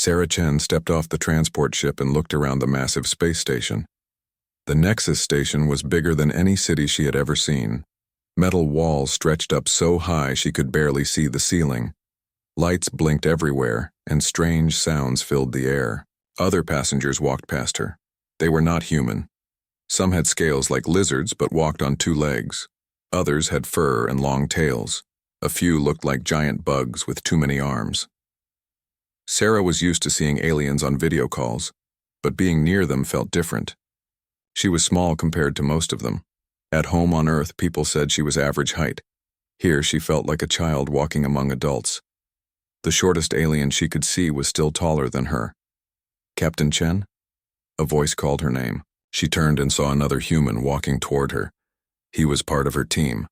Sarah Chen stepped off the transport ship and looked around the massive space station. The Nexus station was bigger than any city she had ever seen. Metal walls stretched up so high she could barely see the ceiling. Lights blinked everywhere, and strange sounds filled the air. Other passengers walked past her. They were not human. Some had scales like lizards but walked on 2 legs. Others had fur and long tails. A few looked like giant bugs with too many arms. Sarah was used to seeing aliens on video calls, but being near them felt different. She was small compared to most of them. At home on Earth, people said she was average height. Here, she felt like a child walking among adults. The shortest alien she could see was still taller than her. "Captain Chen?" A voice called her name. She turned and saw another human walking toward her. He was part of her team.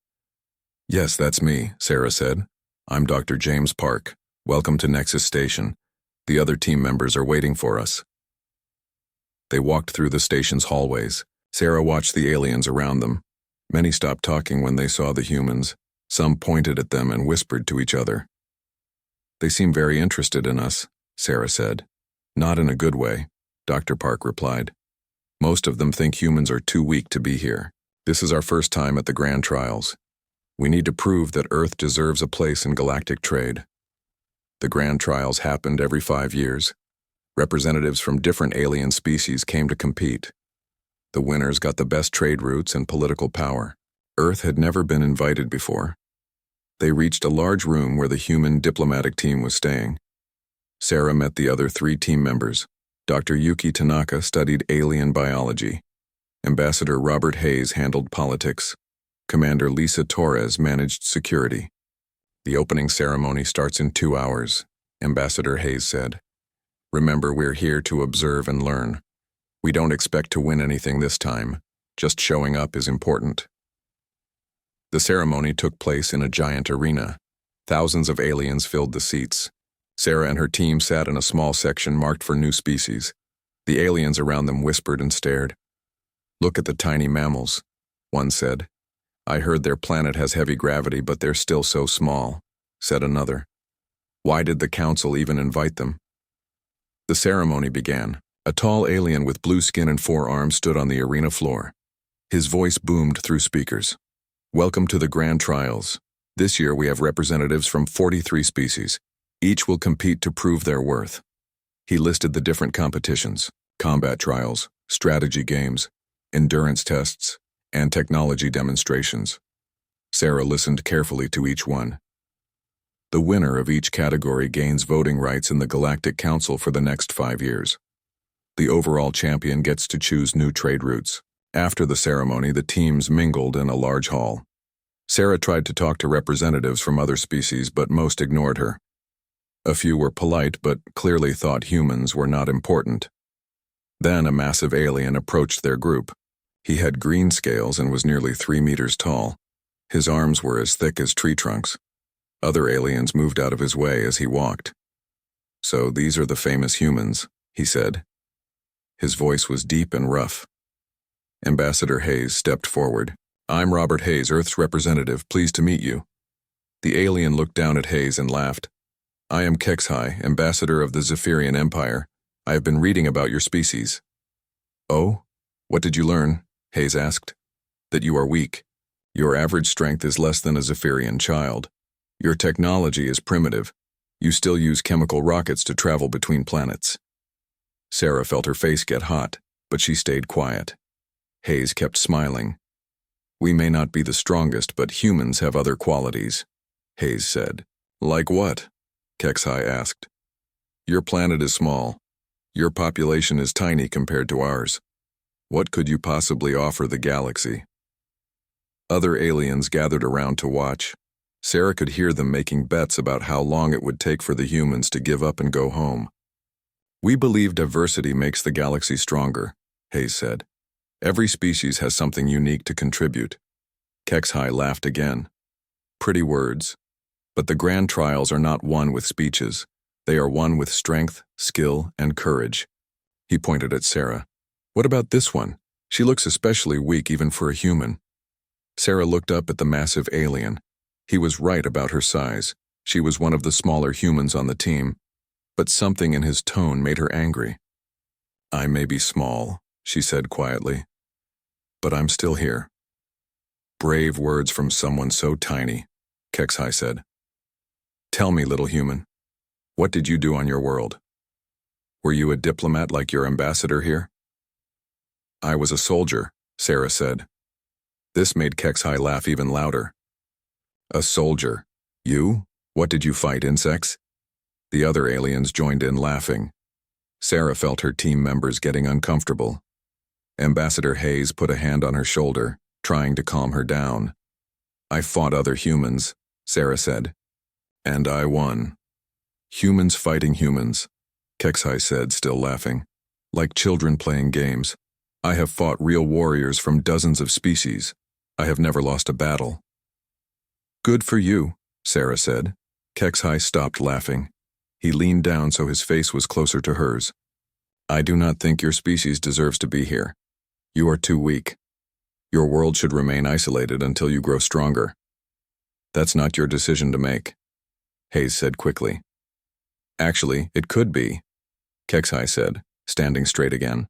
"Yes, that's me," Sarah said. "I'm Dr. James Park. Welcome to Nexus Station. The other team members are waiting for us." They walked through the station's hallways. Sarah watched the aliens around them. Many stopped talking when they saw the humans. Some pointed at them and whispered to each other. "They seem very interested in us," Sarah said. "Not in a good way," Dr. Park replied. "Most of them think humans are too weak to be here. This is our first time at the Grand Trials. We need to prove that Earth deserves a place in galactic trade." The Grand Trials happened every 5 years. Representatives from different alien species came to compete. The winners got the best trade routes and political power. Earth had never been invited before. They reached a large room where the human diplomatic team was staying. Sarah met the other 3 team members. Dr. Yuki Tanaka studied alien biology. Ambassador Robert Hayes handled politics. Commander Lisa Torres managed security. "The opening ceremony starts in 2 hours," Ambassador Hayes said. "Remember, we're here to observe and learn. We don't expect to win anything this time. Just showing up is important." The ceremony took place in a giant arena. Thousands of aliens filled the seats. Sarah and her team sat in a small section marked for new species. The aliens around them whispered and stared. "Look at the tiny mammals," one said. "I heard their planet has heavy gravity, but they're still so small," said another. "Why did the council even invite them?" The ceremony began. A tall alien with blue skin and 4 arms stood on the arena floor. His voice boomed through speakers. "Welcome to the Grand Trials. This year we have representatives from 43 species. Each will compete to prove their worth." He listed the different competitions: combat trials, strategy games, endurance tests, and technology demonstrations. Sarah listened carefully to each one. The winner of each category gains voting rights in the Galactic Council for the next 5 years. The overall champion gets to choose new trade routes. After the ceremony, the teams mingled in a large hall. Sarah tried to talk to representatives from other species, but most ignored her. A few were polite, but clearly thought humans were not important. Then a massive alien approached their group. He had green scales and was nearly 3 meters tall. His arms were as thick as tree trunks. Other aliens moved out of his way as he walked. "So these are the famous humans," he said. His voice was deep and rough. Ambassador Hayes stepped forward. "I'm Robert Hayes, Earth's representative. Pleased to meet you." The alien looked down at Hayes and laughed. "I am Kexhai, ambassador of the Zephyrian Empire. I have been reading about your species." "Oh? What did you learn?" Hayes asked. "That you are weak. Your average strength is less than a Zephyrian child. Your technology is primitive. You still use chemical rockets to travel between planets." Sarah felt her face get hot, but she stayed quiet. Hayes kept smiling. "We may not be the strongest, but humans have other qualities," Hayes said. "Like what?" Kexhai asked. "Your planet is small. Your population is tiny compared to ours. What could you possibly offer the galaxy?" Other aliens gathered around to watch. Sarah could hear them making bets about how long it would take for the humans to give up and go home. "We believe diversity makes the galaxy stronger," Hayes said. "Every species has something unique to contribute." Kexhai laughed again. "Pretty words. But the Grand Trials are not won with speeches. They are won with strength, skill, and courage." He pointed at Sarah. "What about this one? She looks especially weak even for a human." Sarah looked up at the massive alien. He was right about her size. She was one of the smaller humans on the team. but something in his tone made her angry. "I may be small," she said quietly, "but I'm still here." "Brave words from someone so tiny," HFY said. "Tell me, little human, what did you do on your world? Were you a diplomat like your ambassador here?" "I was a soldier," Sarah said. This made HFY laugh even louder. "A soldier? You? What did you fight, insects?" The other aliens joined in laughing. Sarah felt her team members getting uncomfortable. Ambassador Hayes put a hand on her shoulder, trying to calm her down. "I fought other humans," Sarah said. "And I won." "Humans fighting humans," HFY said, still laughing. "Like children playing games. I have fought real warriors from dozens of species. I have never lost a battle." "Good for you," Sarah said. HFY stopped laughing. He leaned down so his face was closer to hers. "I do not think your species deserves to be here. You are too weak. Your world should remain isolated until you grow stronger." "That's not your decision to make," Hayes said quickly. "Actually, it could be," HFY said, standing straight again.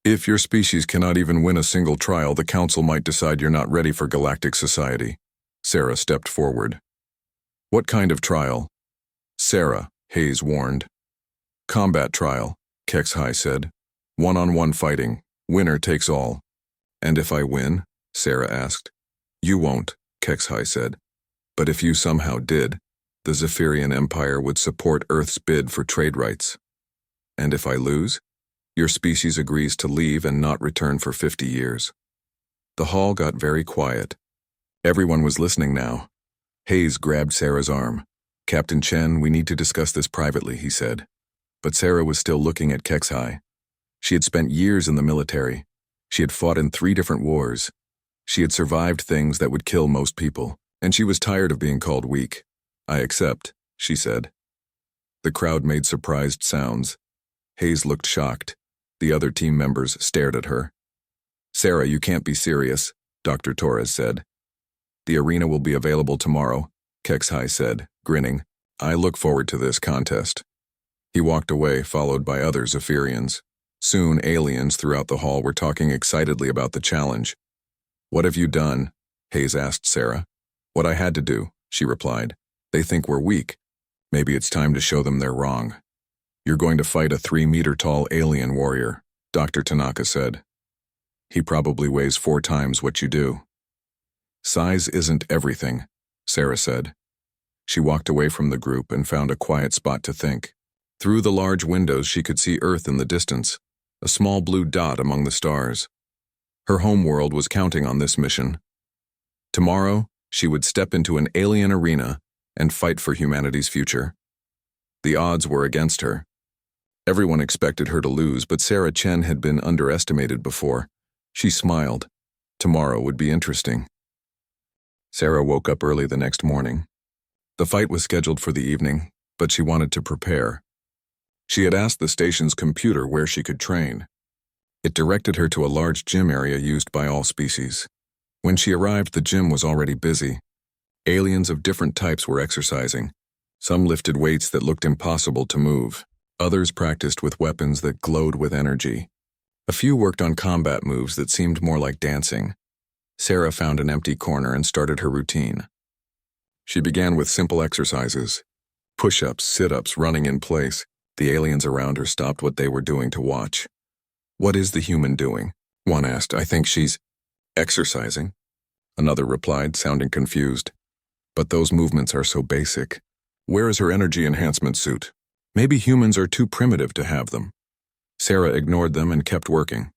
"If your species cannot even win a single trial, the Council might decide you're not ready for galactic society." Sarah stepped forward. "What kind of trial?" "Sarah," Hayes warned. "Combat trial," HFY said. "One-on-one fighting. Winner takes all." "And if I win?" Sarah asked. "You won't," HFY said. "But if you somehow did, the Zephyrian Empire would support Earth's bid for trade rights." "And if I lose? Your species agrees to leave and not return for 50 years. The hall got very quiet. Everyone was listening now. Hayes grabbed Sarah's arm. "Captain Chen, we need to discuss this privately," he said. But Sarah was still looking at HFY. She had spent years in the military. She had fought in 3 different wars. She had survived things that would kill most people, and she was tired of being called weak. "I accept," she said. The crowd made surprised sounds. Hayes looked shocked. The other team members stared at her. "Sarah, you can't be serious," Dr. Torres said. "The arena will be available tomorrow," HFY said, grinning. "I look forward to this contest." He walked away, followed by other Zephyrians. Soon, aliens throughout the hall were talking excitedly about the challenge. "What have you done?" Hayes asked Sarah. "What I had to do," she replied. "They think we're weak. Maybe it's time to show them they're wrong." "You're going to fight a 3-meter-tall alien warrior," Dr. Tanaka said. "He probably weighs 4 times what you do." "Size isn't everything," Sarah said. She walked away from the group and found a quiet spot to think. Through the large windows she could see Earth in the distance, a small blue dot among the stars. Her home world was counting on this mission. Tomorrow, she would step into an alien arena and fight for humanity's future. The odds were against her. Everyone expected her to lose, but Sarah Chen had been underestimated before. She smiled. Tomorrow would be interesting. Sarah woke up early the next morning. The fight was scheduled for the evening, but she wanted to prepare. She had asked the station's computer where she could train. It directed her to a large gym area used by all species. When she arrived, the gym was already busy. Aliens of different types were exercising. Some lifted weights that looked impossible to move. Others practiced with weapons that glowed with energy. A few worked on combat moves that seemed more like dancing. Sarah found an empty corner and started her routine. She began with simple exercises. Push-ups, sit-ups, running in place. The aliens around her stopped what they were doing to watch. "What is the human doing?" one asked. "I think she's exercising," another replied, sounding confused. "But those movements are so basic. Where is her energy enhancement suit? Maybe humans are too primitive to have them." Sarah ignored them and kept working.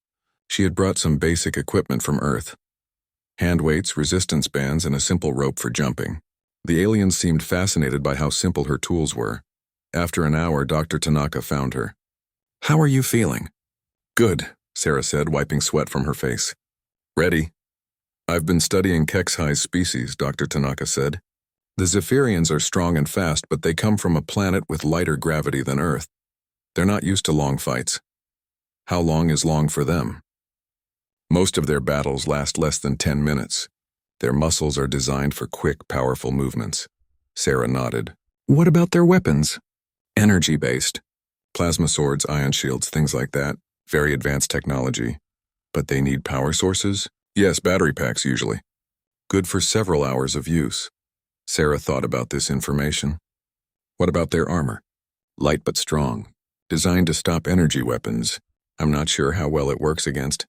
She had brought some basic equipment from Earth. Hand weights, resistance bands, and a simple rope for jumping. The aliens seemed fascinated by how simple her tools were. After an hour, Dr. Tanaka found her. "How are you feeling?" "Good," Sarah said, wiping sweat from her face. "Ready?" "I've been studying HFY's species," Dr. Tanaka said. "The Zephyrians are strong and fast, but they come from a planet with lighter gravity than Earth. They're not used to long fights." "How long is long for them?" "Most of their battles last less than 10 minutes. Their muscles are designed for quick, powerful movements." Sarah nodded. "What about their weapons?" Energy-based. Plasma swords, ion shields, things like that. Very advanced technology. But they need power sources? Yes, battery packs usually. Good for several hours of use. Sarah thought about this information. What about their armor? Light but strong. Designed to stop energy weapons. I'm not sure how well it works against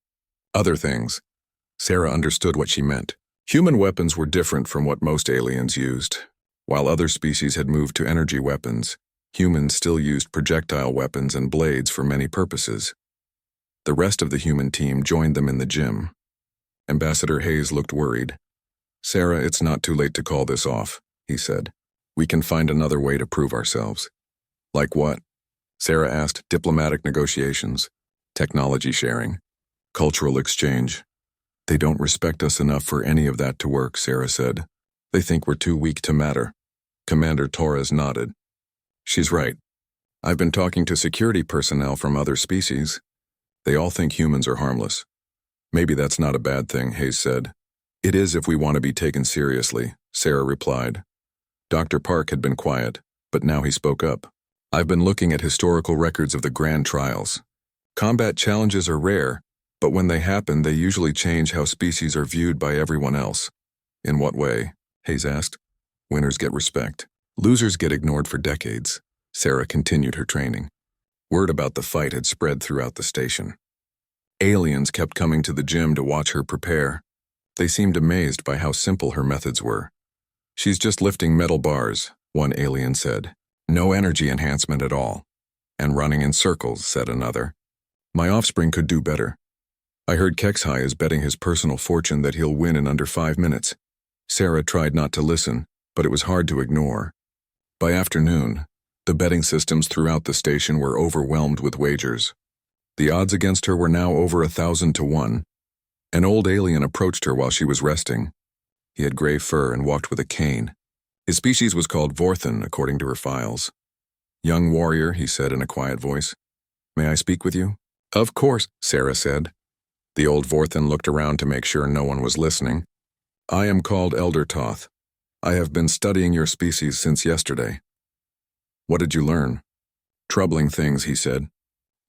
other things. Sarah understood what she meant. Human weapons were different from what most aliens used. While other species had moved to energy weapons, humans still used projectile weapons and blades for many purposes. The rest of the human team joined them in the gym. Ambassador Hayes looked worried. Sarah, it's not too late to call this off, he said. We can find another way to prove ourselves. Like what? Sarah asked. Diplomatic negotiations, technology sharing, cultural exchange. They don't respect us enough for any of that to work, Sarah said. They think we're too weak to matter. Commander Torres nodded. She's right. I've been talking to security personnel from other species. They all think humans are harmless. Maybe that's not a bad thing, Hayes said. It is if we want to be taken seriously, Sarah replied. Dr. Park had been quiet, but now he spoke up. I've been looking at historical records of the grand trials. Combat challenges are rare, but when they happen, they usually change how species are viewed by everyone else. In what way? Hayes asked. Winners get respect. Losers get ignored for decades. Sarah continued her training. Word about the fight had spread throughout the station. Aliens kept coming to the gym to watch her prepare. They seemed amazed by how simple her methods were. She's just lifting metal bars, one alien said. No energy enhancement at all. And running in circles, said another. My offspring could do better. I heard HFY is betting his personal fortune that he'll win in under 5 minutes. Sarah tried not to listen, but it was hard to ignore. By afternoon, the betting systems throughout the station were overwhelmed with wagers. The odds against her were now over 1,000 to 1. An old alien approached her while she was resting. He had gray fur and walked with a cane. His species was called Vorthan, according to her files. Young warrior, he said in a quiet voice. May I speak with you? Of course, Sarah said. The old Vorthan looked around to make sure no one was listening. I am called Elder Toth. I have been studying your species since yesterday. What did you learn? Troubling things, he said.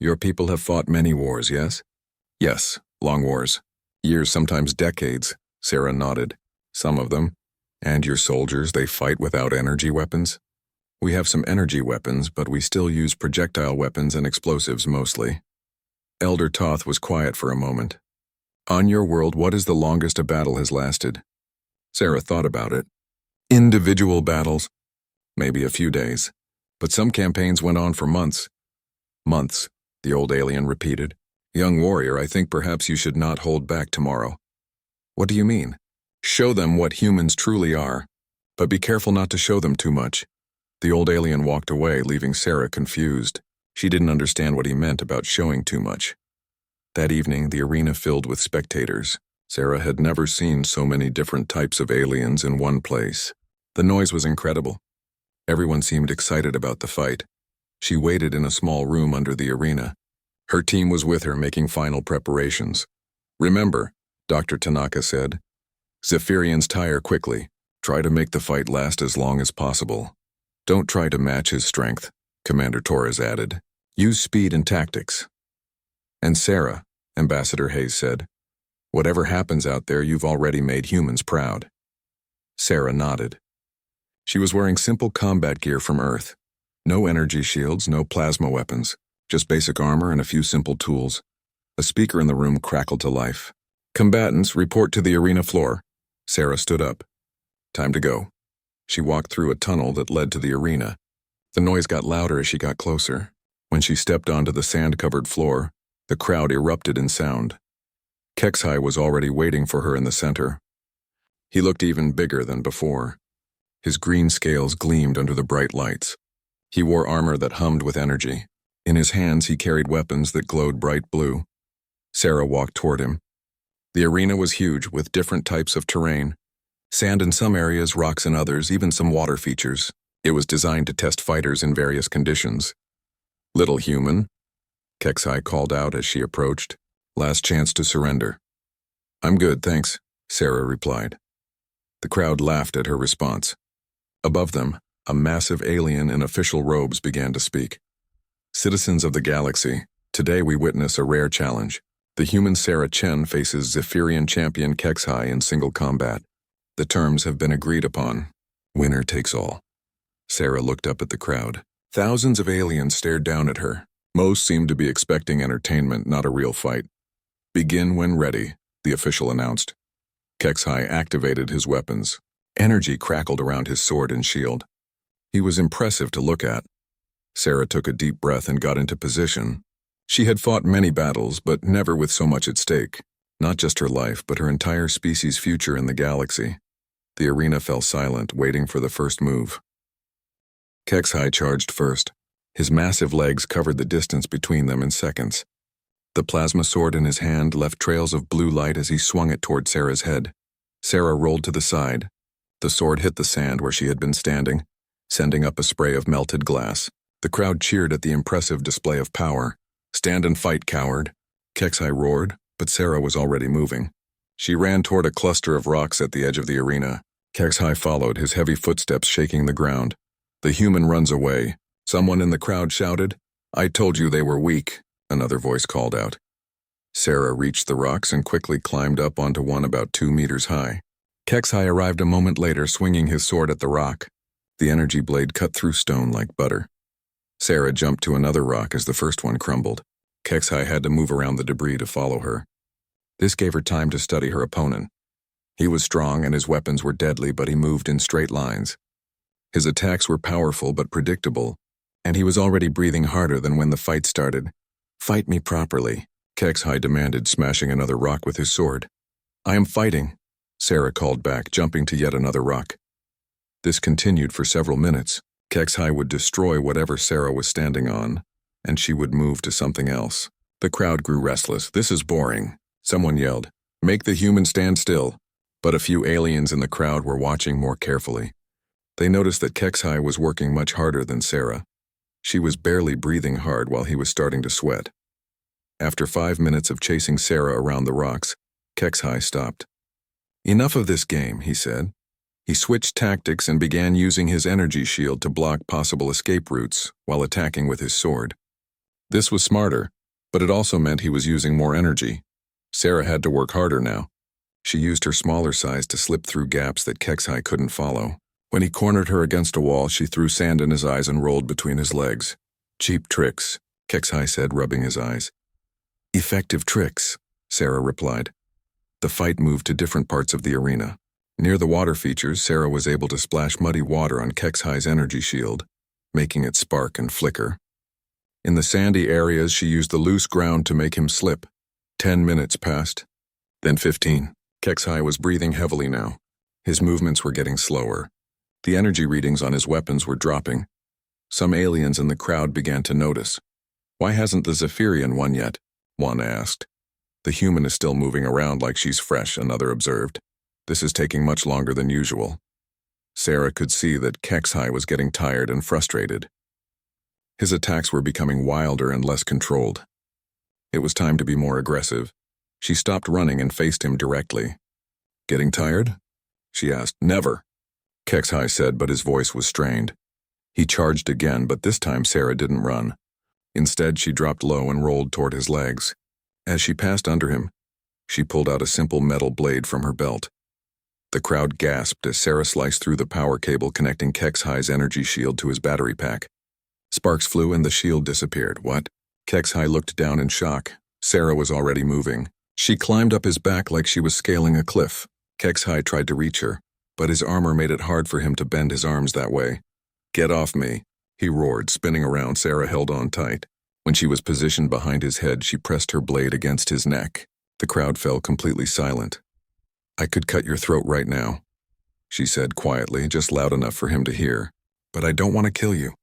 Your people have fought many wars, yes? Yes, long wars. Years, sometimes decades, Sarah nodded. Some of them. And your soldiers, they fight without energy weapons? We have some energy weapons, but we still use projectile weapons and explosives mostly. Elder Toth was quiet for a moment. On your world, what is the longest a battle has lasted? Sarah thought about it. Individual battles? Maybe a few days. But some campaigns went on for months. Months, the old alien repeated. Young warrior, I think perhaps you should not hold back tomorrow. What do you mean? Show them what humans truly are. But be careful not to show them too much. The old alien walked away, leaving Sarah confused. She didn't understand what he meant about showing too much. That evening, the arena filled with spectators. Sarah had never seen so many different types of aliens in one place. The noise was incredible. Everyone seemed excited about the fight. She waited in a small room under the arena. Her team was with her making final preparations. Remember, Dr. Tanaka said, Zephyrians tire quickly. Try to make the fight last as long as possible. Don't try to match his strength, Commander Torres added. Use speed and tactics. And Sarah, Ambassador Hayes said, whatever happens out there, you've already made humans proud. Sarah nodded. She was wearing simple combat gear from Earth. No energy shields, no plasma weapons, just basic armor and a few simple tools. A speaker in the room crackled to life. Combatants, report to the arena floor. Sarah stood up. Time to go. She walked through a tunnel that led to the arena. The noise got louder as she got closer. When she stepped onto the sand-covered floor, the crowd erupted in sound. HFY was already waiting for her in the center. He looked even bigger than before. His green scales gleamed under the bright lights. He wore armor that hummed with energy. In his hands, he carried weapons that glowed bright blue. Sarah walked toward him. The arena was huge, with different types of terrain. Sand in some areas, rocks in others, even some water features. It was designed to test fighters in various conditions. Little human, HFY called out as she approached. Last chance to surrender. I'm good, thanks, Sarah replied. The crowd laughed at her response. Above them, A massive alien in official robes began to speak. Citizens of the galaxy, today we witness a rare challenge. The human Sarah Chen faces Zephyrian champion Kexhai in single combat. The terms have been agreed upon. Winner takes all. Sarah looked up at the crowd. Thousands of aliens stared down at her. Most seemed to be expecting entertainment, not a real fight. Begin when ready, the official announced. Kexhai activated his weapons. Energy crackled around his sword and shield. He was impressive to look at. Sarah took a deep breath and got into position. She had fought many battles, but never with so much at stake. Not just her life, but her entire species' future in the galaxy. The arena fell silent, waiting for the first move. Kexhai charged first. His massive legs covered the distance between them in seconds. The plasma sword in his hand left trails of blue light as he swung it toward Sarah's head. Sarah rolled to the side. The sword hit the sand where she had been standing, sending up a spray of melted glass. The crowd cheered at the impressive display of power. Stand and fight, coward. Kexhai roared, but Sarah was already moving. She ran toward a cluster of rocks at the edge of the arena. Kexhai followed, his heavy footsteps shaking the ground. The human runs away. Someone in the crowd shouted, "I told you they were weak," another voice called out. Sarah reached the rocks and quickly climbed up onto one about 2 meters high. Kexhai arrived a moment later, swinging his sword at the rock. The energy blade cut through stone like butter. Sarah jumped to another rock as the first one crumbled. Kexhai had to move around the debris to follow her. This gave her time to study her opponent. He was strong and his weapons were deadly, but he moved in straight lines. His attacks were powerful but predictable, and he was already breathing harder than when the fight started. "Fight me properly," Kexhai demanded, smashing another rock with his sword. "I am fighting," Sarah called back, jumping to yet another rock. This continued for several minutes. Kexhai would destroy whatever Sarah was standing on, and she would move to something else. The crowd grew restless. "This is boring," someone yelled. "Make the human stand still." But a few aliens in the crowd were watching more carefully. They noticed that Kexhai was working much harder than Sarah. She was barely breathing hard while he was starting to sweat. After 5 minutes of chasing Sarah around the rocks, Kexhai stopped. "Enough of this game," he said. He switched tactics and began using his energy shield to block possible escape routes while attacking with his sword. This was smarter, but it also meant he was using more energy. Sarah had to work harder now. She used her smaller size to slip through gaps that Kexhai couldn't follow. When he cornered her against a wall, she threw sand in his eyes and rolled between his legs. "Cheap tricks," Kexhai said, rubbing his eyes. "Effective tricks," Sarah replied. The fight moved to different parts of the arena. Near the water features, Sarah was able to splash muddy water on Kexhai's energy shield, making it spark and flicker. In the sandy areas, she used the loose ground to make him slip. 10 minutes passed, then 15. Kexhai was breathing heavily now. His movements were getting slower. The energy readings on his weapons were dropping. Some aliens in the crowd began to notice. "Why hasn't the Zephyrian won yet?" one asked. "The human is still moving around like she's fresh," another observed. "This is taking much longer than usual." Sarah could see that Kexhai was getting tired and frustrated. His attacks were becoming wilder and less controlled. It was time to be more aggressive. She stopped running and faced him directly. "Getting tired?" she asked. "Never," Kexhai said, but his voice was strained. He charged again, but this time Sarah didn't run. Instead, she dropped low and rolled toward his legs. As she passed under him, she pulled out a simple metal blade from her belt. The crowd gasped as Sarah sliced through the power cable connecting Kexhai's energy shield to his battery pack. Sparks flew and the shield disappeared. "What?" Kexhai looked down in shock. Sarah was already moving. She climbed up his back like she was scaling a cliff. Kexhai tried to reach her, but his armor made it hard for him to bend his arms that way. "Get off me," he roared, spinning around. Sarah held on tight. When she was positioned behind his head, she pressed her blade against his neck. The crowd fell completely silent. "I could cut your throat right now," she said quietly, just loud enough for him to hear. "But I don't want to kill you."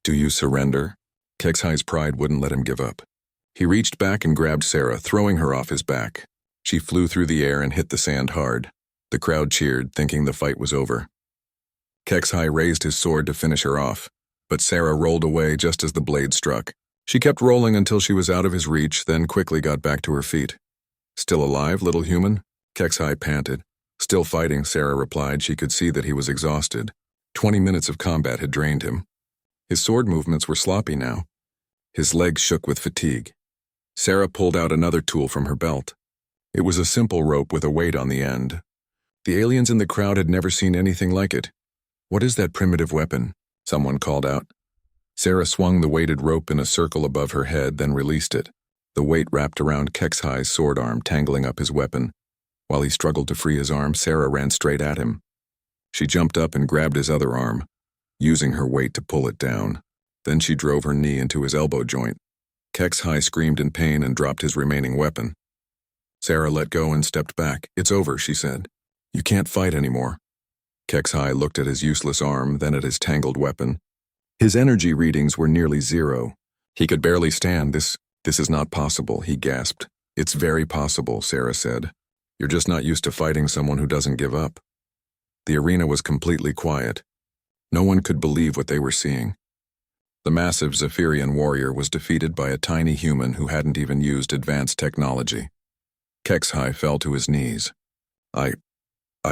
"Do you surrender?" Kexhai's pride wouldn't let him give up. He reached back and grabbed Sarah, throwing her off his back. She flew through the air and hit the sand hard. The crowd cheered, thinking the fight was over. Kexhai raised his sword to finish her off, but Sarah rolled away just as the blade struck. She kept rolling until she was out of his reach, then quickly got back to her feet. "Still alive, little human?" Kexhai panted. "Still fighting," Sarah replied. She could see that he was exhausted. 20 minutes of combat had drained him. His sword movements were sloppy now. His legs shook with fatigue. Sarah pulled out another tool from her belt. It was a simple rope with a weight on the end. The aliens in the crowd had never seen anything like it. "What is that primitive weapon?" someone called out. Sarah swung the weighted rope in a circle above her head, then released it. The weight wrapped around HFY's sword arm, tangling up his weapon. While he struggled to free his arm, Sarah ran straight at him. She jumped up and grabbed his other arm, using her weight to pull it down. Then she drove her knee into his elbow joint. HFY screamed in pain and dropped his remaining weapon. Sarah let go and stepped back. "It's over," she said. "You can't fight anymore." HFY looked at his useless arm, then at his tangled weapon. His energy readings were nearly zero. He could barely stand. This is not possible," he gasped. "It's very possible," Sarah said. "You're just not used to fighting someone who doesn't give up." The arena was completely quiet. No one could believe what they were seeing. The massive Zephyrian warrior was defeated by a tiny human who hadn't even used advanced technology. HFY fell to his knees. I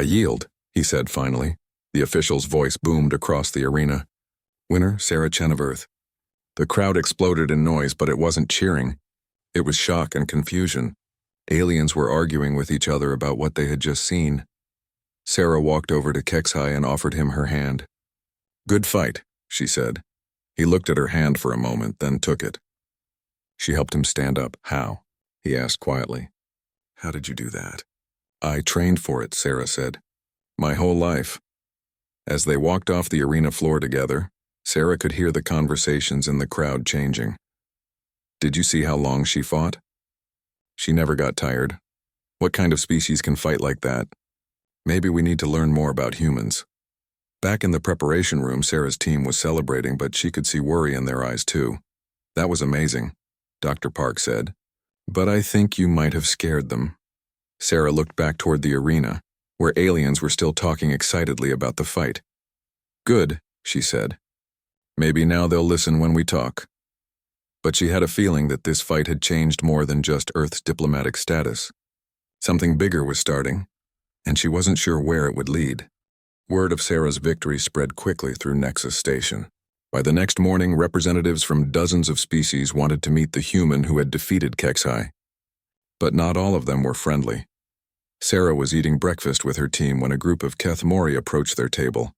yield," he said finally. The official's voice boomed across the arena. "Winner, Sarah Chenevert." The crowd exploded in noise, but it wasn't cheering. It was shock and confusion. Aliens were arguing with each other about what they had just seen. Sarah walked over to HFY and offered him her hand. "Good fight," she said. He looked at her hand for a moment, then took it. She helped him stand up. "How?" he asked quietly. "How did you do that?" "I trained for it," Sarah said. "My whole life." As they walked off the arena floor together, Sarah could hear the conversations in the crowd changing. "Did you see how long she fought?" "She never got tired. What kind of species can fight like that? Maybe we need to learn more about humans." Back in the preparation room, Sarah's team was celebrating, but she could see worry in their eyes too. "That was amazing," Dr. Park said. "But I think you might have scared them." Sarah looked back toward the arena, where aliens were still talking excitedly about the fight. "Good," she said. "Maybe now they'll listen when we talk." But she had a feeling that this fight had changed more than just Earth's diplomatic status. Something bigger was starting, and she wasn't sure where it would lead. Word of Sarah's victory spread quickly through Nexus Station. By the next morning, representatives from dozens of species wanted to meet the human who had defeated HFY. But not all of them were friendly. Sarah was eating breakfast with her team when a group of Kethmori approached their table.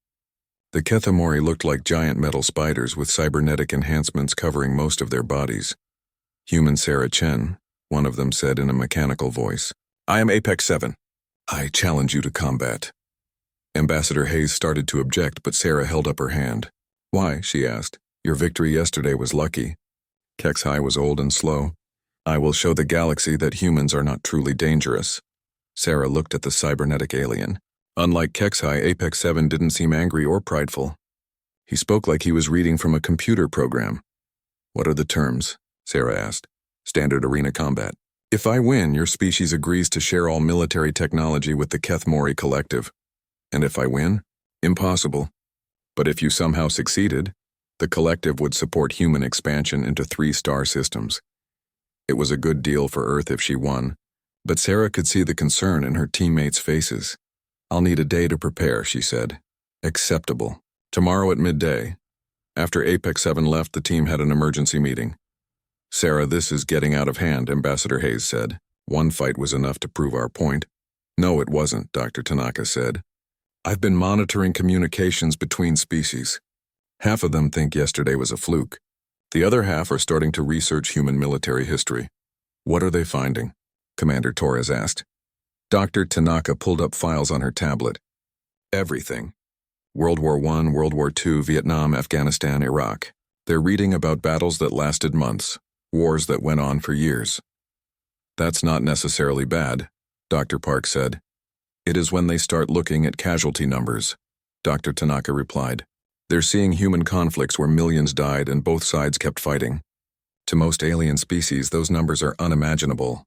The Kethmori looked like giant metal spiders with cybernetic enhancements covering most of their bodies. "Human Sarah Chen," one of them said in a mechanical voice. "I am Apex 7. I challenge you to combat." Ambassador Hayes started to object, but Sarah held up her hand. "Why?" she asked. "Your victory yesterday was lucky." HFY was old and slow. "I will show the galaxy that humans are not truly dangerous." Sarah looked at the cybernetic alien. Unlike HFY, Apex 7 didn't seem angry or prideful. He spoke like he was reading from a computer program. "What are the terms?" Sarah asked. "Standard arena combat. If I win, your species agrees to share all military technology with the Kethmori Collective. And if I win? Impossible. But if you somehow succeeded, the Collective would support human expansion into 3-star systems." It was a good deal for Earth if she won, but Sarah could see the concern in her teammates' faces. "I'll need a day to prepare," she said. "Acceptable. Tomorrow at midday." After Apex 7 left, the team had an emergency meeting. "Sarah, this is getting out of hand," Ambassador Hayes said. "One fight was enough to prove our point." "No, it wasn't," Dr. Tanaka said. "I've been monitoring communications between species. Half of them think yesterday was a fluke. The other half are starting to research human military history." "What are they finding?" Commander Torres asked. Dr. Tanaka pulled up files on her tablet. "Everything. World War I, World War II, Vietnam, Afghanistan, Iraq. They're reading about battles that lasted months, wars that went on for years." "That's not necessarily bad," Dr. Park said. "It is when they start looking at casualty numbers," Dr. Tanaka replied. "They're seeing human conflicts where millions died and both sides kept fighting. To most alien species, those numbers are unimaginable."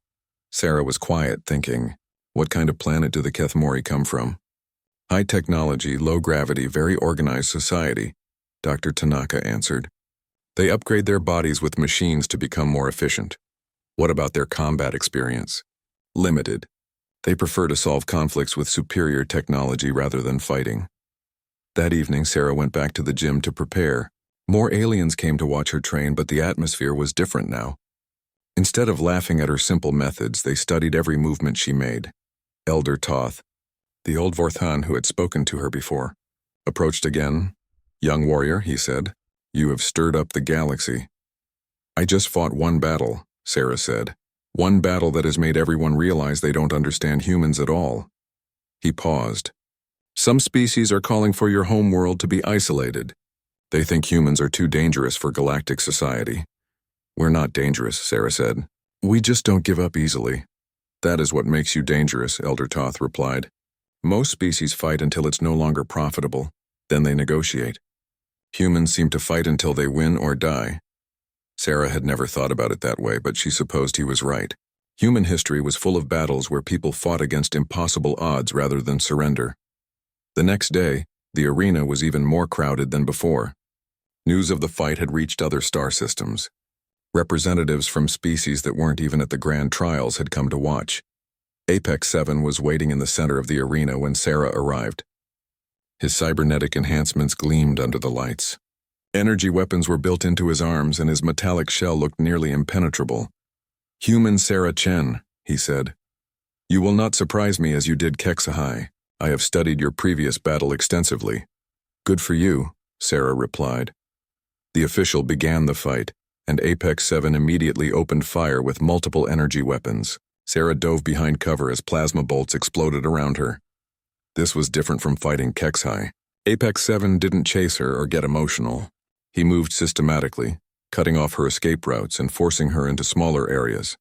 Sarah was quiet, thinking, what kind of planet do the Kethmori come from? "High technology, low gravity, very organized society," Dr. Tanaka answered. "They upgrade their bodies with machines to become more efficient." "What about their combat experience?" "Limited. They prefer to solve conflicts with superior technology rather than fighting." That evening, Sarah went back to the gym to prepare. More aliens came to watch her train, but the atmosphere was different now. Instead of laughing at her simple methods, they studied every movement she made. Elder Toth, the old Vorthan who had spoken to her before, approached again. "Young warrior," he said, "you have stirred up the galaxy." "I just fought one battle," Sarah said. "One battle that has made everyone realize they don't understand humans at all." He paused. "Some species are calling for your homeworld to be isolated. They think humans are too dangerous for galactic society." "We're not dangerous," Sarah said. "We just don't give up easily." "That is what makes you dangerous," Elder Toth replied. "Most species fight until it's no longer profitable. Then they negotiate. Humans seem to fight until they win or die." Sarah had never thought about it that way, but she supposed he was right. Human history was full of battles where people fought against impossible odds rather than surrender. The next day, the arena was even more crowded than before. News of the fight had reached other star systems. Representatives from species that weren't even at the grand trials had come to watch. Apex 7 was waiting in the center of the arena when Sarah arrived. His cybernetic enhancements gleamed under the lights. Energy weapons were built into his arms, and his metallic shell looked nearly impenetrable. "Human Sarah Chen," he said. "You will not surprise me as you did Kexahai. I have studied your previous battle extensively." "Good for you," Sarah replied. The official began the fight, and Apex 7 immediately opened fire with multiple energy weapons. Sarah dove behind cover as plasma bolts exploded around her. This was different from fighting Kexahai. Apex 7 didn't chase her or get emotional. He moved systematically, cutting off her escape routes and forcing her into smaller areas.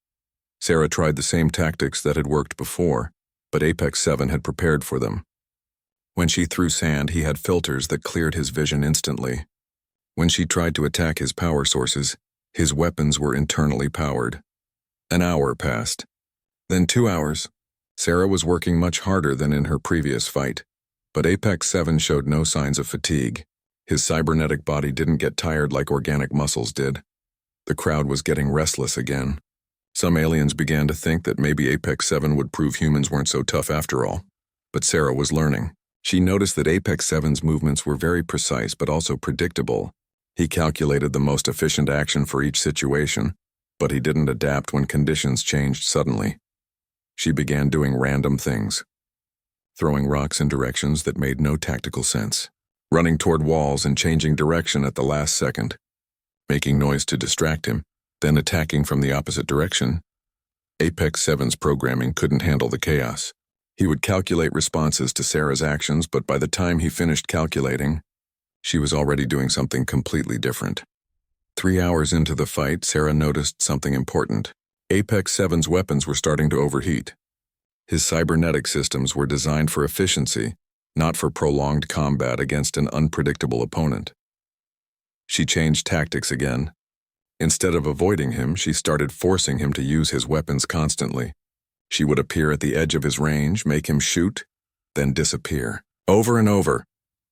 Sarah tried the same tactics that had worked before, but Apex 7 had prepared for them. When she threw sand, he had filters that cleared his vision instantly. When she tried to attack his power sources, his weapons were internally powered. An hour passed. Then 2 hours. Sarah was working much harder than in her previous fight, but Apex 7 showed no signs of fatigue. His cybernetic body didn't get tired like organic muscles did. The crowd was getting restless again. Some aliens began to think that maybe Apex 7 would prove humans weren't so tough after all. But Sarah was learning. She noticed that Apex 7's movements were very precise but also predictable. He calculated the most efficient action for each situation, but he didn't adapt when conditions changed suddenly. She began doing random things, throwing rocks in directions that made no tactical sense, running toward walls and changing direction at the last second, making noise to distract him, then attacking from the opposite direction. Apex 7's programming couldn't handle the chaos. He would calculate responses to Sarah's actions, but by the time he finished calculating, she was already doing something completely different. 3 hours into the fight, Sarah noticed something important. Apex 7's weapons were starting to overheat. His cybernetic systems were designed for efficiency, not for prolonged combat against an unpredictable opponent. She changed tactics again. Instead of avoiding him, she started forcing him to use his weapons constantly. She would appear at the edge of his range, make him shoot, then disappear. Over and over.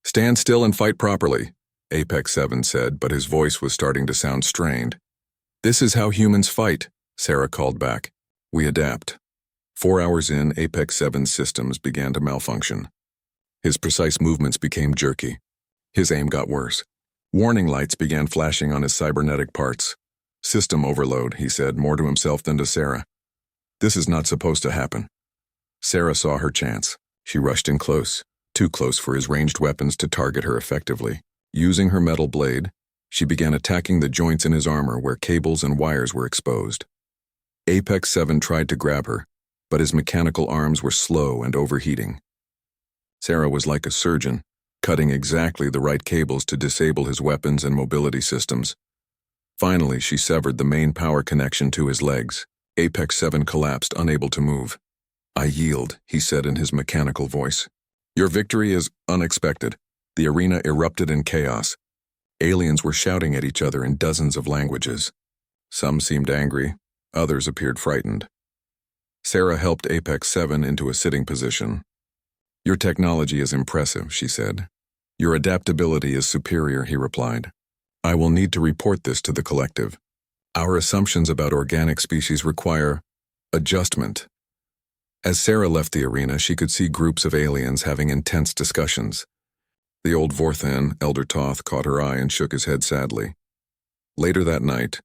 "Stand still and fight properly," Apex 7 said, but his voice was starting to sound strained. "This is how humans fight," Sarah called back. "We adapt." 4 hours in, Apex 7's systems began to malfunction. His precise movements became jerky. His aim got worse. Warning lights began flashing on his cybernetic parts. "System overload," he said, more to himself than to Sarah. "This is not supposed to happen." Sarah saw her chance. She rushed in close, too close for his ranged weapons to target her effectively. Using her metal blade, she began attacking the joints in his armor where cables and wires were exposed. Apex 7 tried to grab her, but his mechanical arms were slow and overheating. Sarah was like a surgeon, cutting exactly the right cables to disable his weapons and mobility systems. Finally, she severed the main power connection to his legs. Apex 7 collapsed, unable to move. "I yield," he said in his mechanical voice. "Your victory is unexpected." The arena erupted in chaos. Aliens were shouting at each other in dozens of languages. Some seemed angry, others appeared frightened. Sarah helped Apex 7 into a sitting position. "Your technology is impressive," she said. "Your adaptability is superior," he replied. "I will need to report this to the collective. Our assumptions about organic species require adjustment." As Sarah left the arena, she could see groups of aliens having intense discussions. The old Vorthan, Elder Toth, caught her eye and shook his head sadly. Later that night,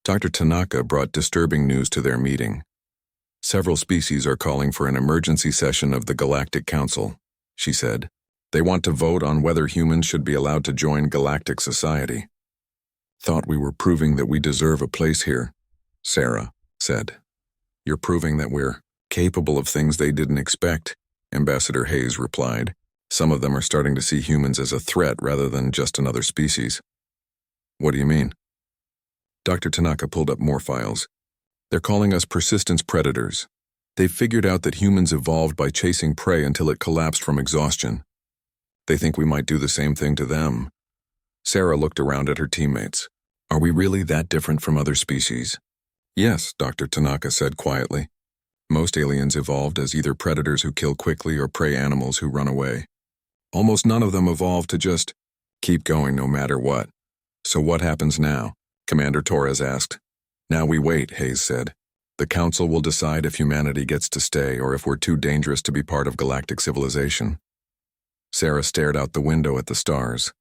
Dr. Tanaka brought disturbing news to their meeting. Several species are calling for an emergency session of the Galactic Council, she said. They want to vote on whether humans should be allowed to join galactic society. Thought we were proving that we deserve a place here, Sarah said. You're proving that we're capable of things they didn't expect, Ambassador Hayes replied. Some of them are starting to see humans as a threat rather than just another species. What do you mean? Dr. Tanaka pulled up more files. They're calling us persistence predators. They've figured out that humans evolved by chasing prey until it collapsed from exhaustion. They think we might do the same thing to them. Sarah looked around at her teammates. Are we really that different from other species? Yes, Dr. Tanaka said quietly. Most aliens evolved as either predators who kill quickly or prey animals who run away. Almost none of them evolved to just keep going no matter what. So what happens now? Commander Torres asked. Now we wait, Hayes said. The Council will decide if humanity gets to stay or if we're too dangerous to be part of galactic civilization. Sarah stared out the window at the stars,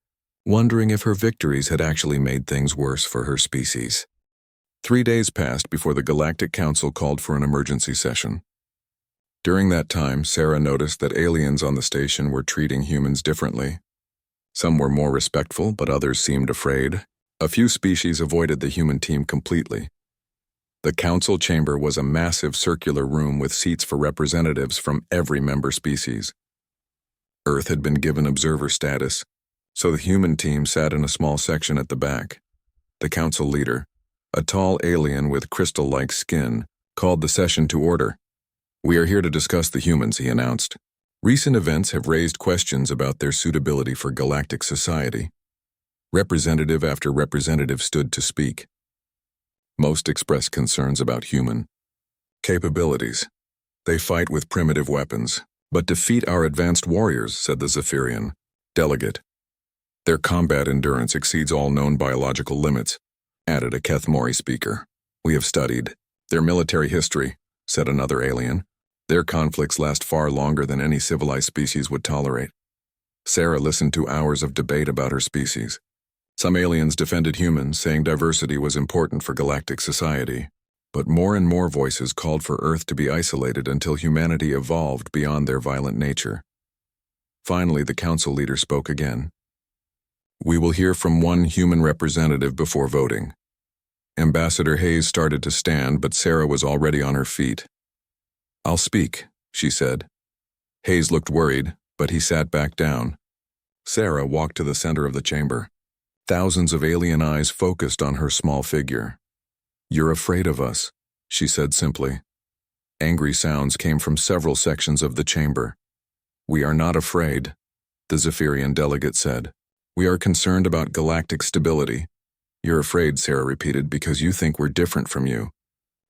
wondering if her victories had actually made things worse for her species. 3 days passed before the Galactic Council called for an emergency session. During that time, Sarah noticed that aliens on the station were treating humans differently. Some were more respectful, but others seemed afraid. A few species avoided the human team completely. The council chamber was a massive circular room with seats for representatives from every member species. Earth had been given observer status, so the human team sat in a small section at the back. The council leader, a tall alien with crystal-like skin, called the session to order. We are here to discuss the humans, he announced. Recent events have raised questions about their suitability for galactic society. Representative after representative stood to speak. Most expressed concerns about human capabilities. They fight with primitive weapons, but defeat our advanced warriors, said the Zephyrian delegate. Their combat endurance exceeds all known biological limits, added a Kethmori speaker. We have studied their military history, said another alien. Their conflicts last far longer than any civilized species would tolerate. Sarah listened to hours of debate about her species. Some aliens defended humans, saying diversity was important for galactic society. But more and more voices called for Earth to be isolated until humanity evolved beyond their violent nature. Finally, the council leader spoke again. We will hear from one human representative before voting. Ambassador Hayes started to stand, but Sarah was already on her feet. I'll speak, she said. Hayes looked worried, but he sat back down. Sarah walked to the center of the chamber. Thousands of alien eyes focused on her small figure. You're afraid of us, she said simply. Angry sounds came from several sections of the chamber. We are not afraid, the Zephyrian delegate said. We are concerned about galactic stability. You're afraid, Sarah repeated, because you think we're different from you.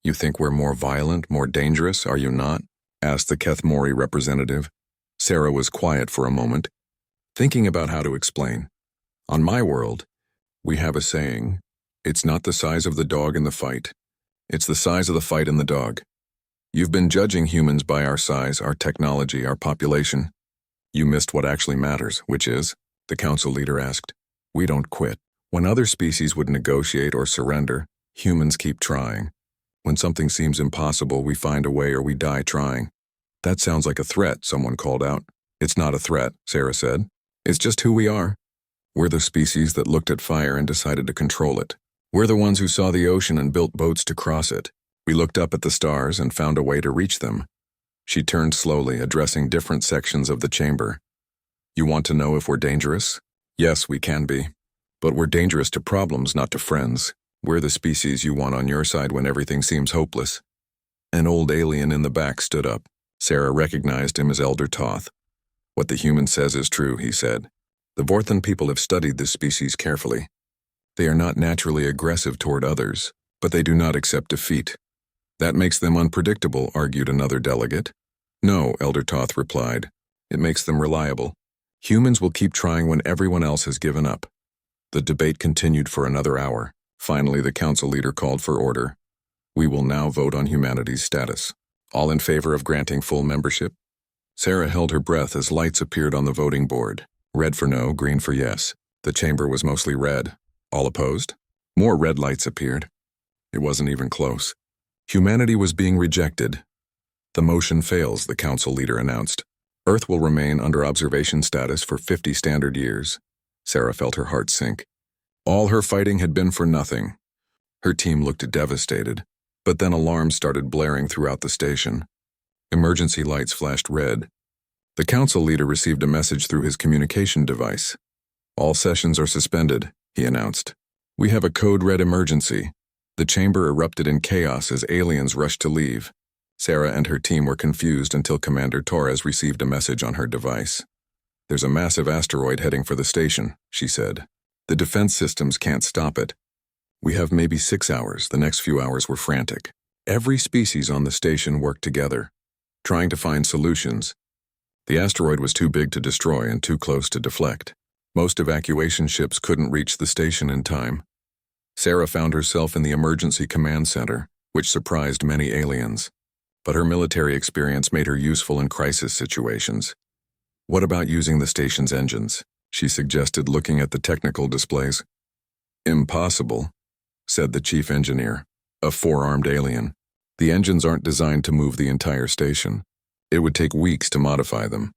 You think we're more violent, more dangerous, are you not? Asked the Kethmori representative. Sarah was quiet for a moment, thinking about how to explain. On my world, we have a saying, it's not the size of the dog in the fight. It's the size of the fight in the dog. You've been judging humans by our size, our technology, our population. You missed what actually matters, which is, the council leader asked. We don't quit. When other species would negotiate or surrender, humans keep trying. When something seems impossible, we find a way or we die trying. That sounds like a threat, someone called out. It's not a threat, Sarah said. It's just who we are. We're the species that looked at fire and decided to control it. We're the ones who saw the ocean and built boats to cross it. We looked up at the stars and found a way to reach them. She turned slowly, addressing different sections of the chamber. You want to know if we're dangerous? Yes, we can be. But we're dangerous to problems, not to friends. We're the species you want on your side when everything seems hopeless. An old alien in the back stood up. Sarah recognized him as Elder Toth. What the human says is true, he said. The Vorthan people have studied this species carefully. They are not naturally aggressive toward others, but they do not accept defeat. That makes them unpredictable, argued another delegate. No, Elder Toth replied. It makes them reliable. Humans will keep trying when everyone else has given up. The debate continued for another hour. Finally, the council leader called for order. We will now vote on humanity's status. All in favor of granting full membership? Sarah held her breath as lights appeared on the voting board. Red for no, green for yes. The chamber was mostly red. All opposed? More red lights appeared. It wasn't even close. Humanity was being rejected. The motion fails, the council leader announced. Earth will remain under observation status for 50 standard years. Sarah felt her heart sink. All her fighting had been for nothing. Her team looked devastated, but then alarms started blaring throughout the station. Emergency lights flashed red. The council leader received a message through his communication device. All sessions are suspended, he announced. We have a code red emergency. The chamber erupted in chaos as aliens rushed to leave. Sarah and her team were confused until Commander Torres received a message on her device. There's a massive asteroid heading for the station, she said. The defense systems can't stop it. We have maybe 6 hours. The next few hours were frantic. Every species on the station worked together, trying to find solutions. The asteroid was too big to destroy and too close to deflect. Most evacuation ships couldn't reach the station in time. Sarah found herself in the emergency command center, which surprised many aliens. But her military experience made her useful in crisis situations. What about using the station's engines? She suggested, looking at the technical displays. Impossible, said the chief engineer, a 4-armed alien. The engines aren't designed to move the entire station. It would take weeks to modify them.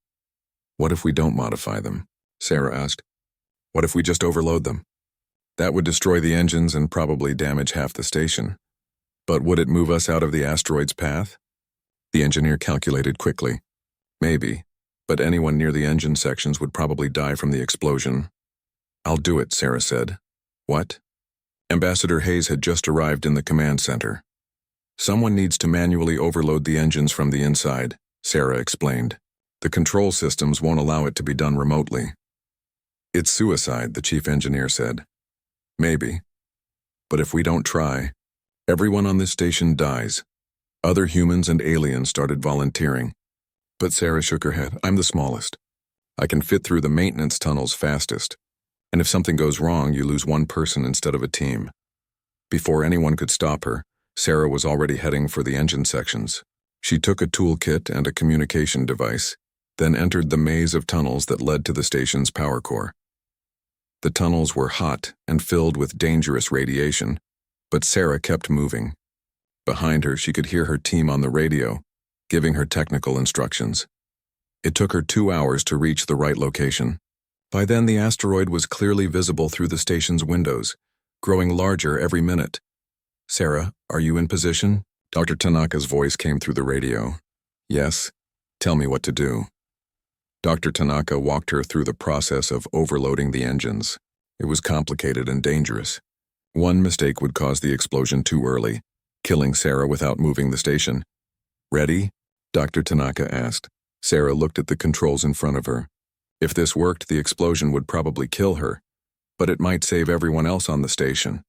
What if we don't modify them? Sarah asked. What if we just overload them? That would destroy the engines and probably damage half the station. But would it move us out of the asteroid's path? The engineer calculated quickly. Maybe, but anyone near the engine sections would probably die from the explosion. I'll do it, Sarah said. What? Ambassador Hayes had just arrived in the command center. Someone needs to manually overload the engines from the inside, Sarah explained. The control systems won't allow it to be done remotely. It's suicide, the chief engineer said. Maybe. But if we don't try, everyone on this station dies. Other humans and aliens started volunteering. But Sarah shook her head. I'm the smallest. I can fit through the maintenance tunnels fastest. And if something goes wrong, you lose one person instead of a team. Before anyone could stop her, Sarah was already heading for the engine sections. She took a toolkit and a communication device, then entered the maze of tunnels that led to the station's power core. The tunnels were hot and filled with dangerous radiation, but Sarah kept moving. Behind her, she could hear her team on the radio, giving her technical instructions. It took her 2 hours to reach the right location. By then, the asteroid was clearly visible through the station's windows, growing larger every minute. Sarah, are you in position? Dr. Tanaka's voice came through the radio. Yes. Tell me what to do. Dr. Tanaka walked her through the process of overloading the engines. It was complicated and dangerous. One mistake would cause the explosion too early, killing Sarah without moving the station. Ready? Dr. Tanaka asked. Sarah looked at the controls in front of her. If this worked, the explosion would probably kill her, but it might save everyone else on the station.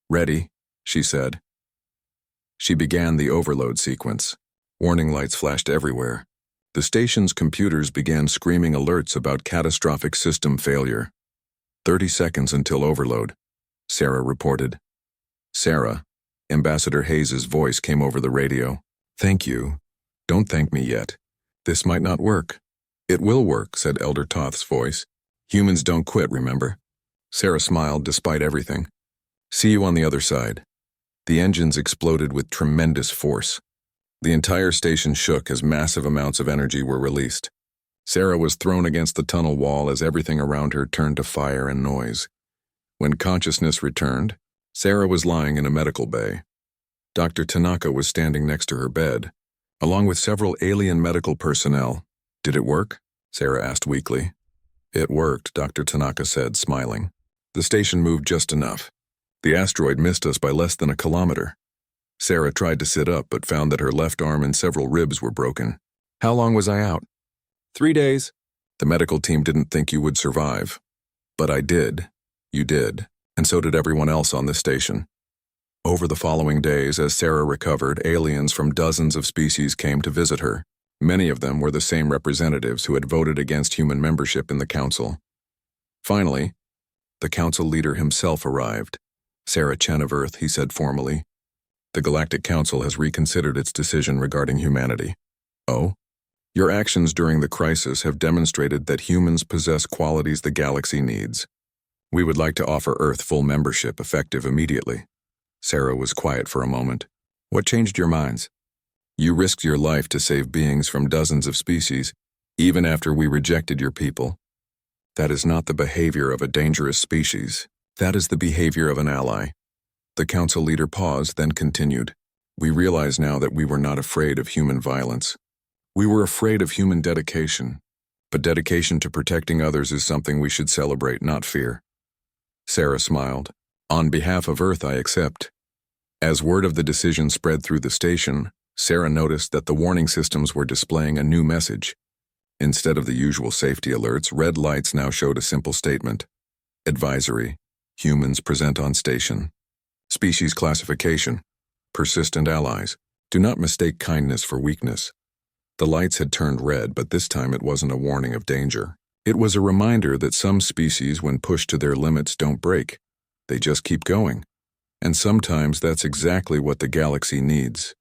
Ready, she said. She began the overload sequence. Warning lights flashed everywhere. The station's computers began screaming alerts about catastrophic system failure. 30 seconds until overload, Sarah reported. Sarah, Ambassador Hayes' voice came over the radio. Thank you. Don't thank me yet. This might not work. It will work, said Elder Toth's voice. Humans don't quit, remember? Sarah smiled despite everything. See you on the other side. The engines exploded with tremendous force. The entire station shook as massive amounts of energy were released. Sarah was thrown against the tunnel wall as everything around her turned to fire and noise. When consciousness returned, Sarah was lying in a medical bay. Dr. Tanaka was standing next to her bed, along with several alien medical personnel. Did it work? Sarah asked weakly. It worked, Dr. Tanaka said, smiling. The station moved just enough. The asteroid missed us by less than a kilometer. Sarah tried to sit up but found that her left arm and several ribs were broken. How long was I out? 3 days. The medical team didn't think you would survive. But I did. You did. And so did everyone else on this station. Over the following days, as Sarah recovered, aliens from dozens of species came to visit her. Many of them were the same representatives who had voted against human membership in the council. Finally, the council leader himself arrived. Sarah Chen of Earth, he said formally. The Galactic Council has reconsidered its decision regarding humanity. Oh? Your actions during the crisis have demonstrated that humans possess qualities the galaxy needs. We would like to offer Earth full membership effective immediately. Sarah was quiet for a moment. What changed your minds? You risked your life to save beings from dozens of species, even after we rejected your people. That is not the behavior of a dangerous species. That is the behavior of an ally. The council leader paused, then continued. We realize now that we were not afraid of human violence. We were afraid of human dedication. But dedication to protecting others is something we should celebrate, not fear. Sarah smiled. On behalf of Earth, I accept. As word of the decision spread through the station, Sarah noticed that the warning systems were displaying a new message. Instead of the usual safety alerts, red lights now showed a simple statement. Advisory. Humans present on station. Species classification. Persistent allies. Do not mistake kindness for weakness. The lights had turned red, but this time it wasn't a warning of danger. It was a reminder that some species, when pushed to their limits, don't break. They just keep going. And sometimes that's exactly what the galaxy needs.